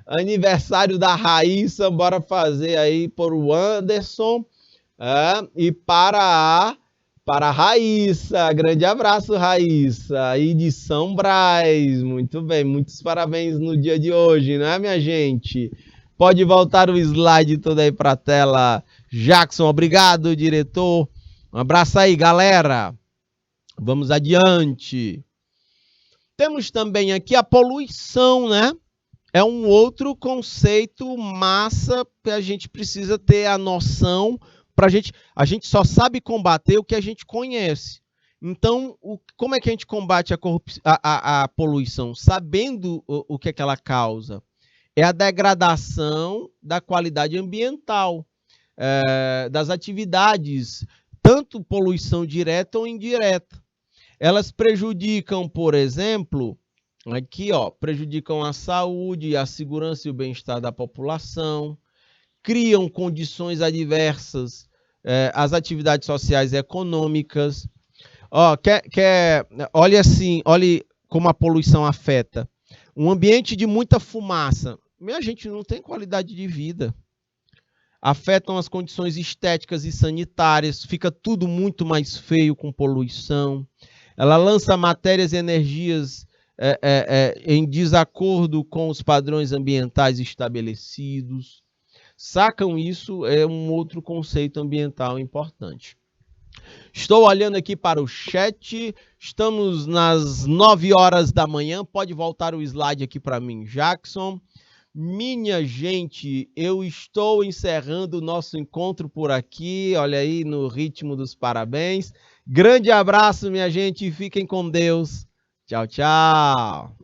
Aniversário da Raíssa, bora fazer aí por o Anderson e para a Raíssa. Grande abraço, Raíssa, aí de São Brás. Muito bem, muitos parabéns no dia de hoje, né, minha gente? Pode voltar o slide todo aí para a tela. Jackson, obrigado, diretor. Um abraço aí, galera. Vamos adiante. Temos também aqui a poluição, né? É um outro conceito massa que a gente precisa ter a noção pra gente. A gente só sabe combater o que a gente conhece. Então, como é que a gente combate a poluição? Sabendo o que é que ela causa. É a degradação da qualidade ambiental, das atividades, tanto poluição direta ou indireta. Elas prejudicam, por exemplo, aqui, prejudicam a saúde, a segurança e o bem-estar da população, criam condições adversas às atividades sociais e econômicas. Olhe como a poluição afeta. Um ambiente de muita fumaça. Minha gente, não tem qualidade de vida. Afetam as condições estéticas e sanitárias, fica tudo muito mais feio com poluição. Ela lança matérias e energias em desacordo com os padrões ambientais estabelecidos. Sacam isso? É um outro conceito ambiental importante. Estou olhando aqui para o chat, estamos nas 9 horas da manhã, pode voltar o slide aqui para mim, Jackson. Minha gente, eu estou encerrando o nosso encontro por aqui, olha aí, no ritmo dos parabéns. Grande abraço, minha gente, fiquem com Deus. Tchau, tchau.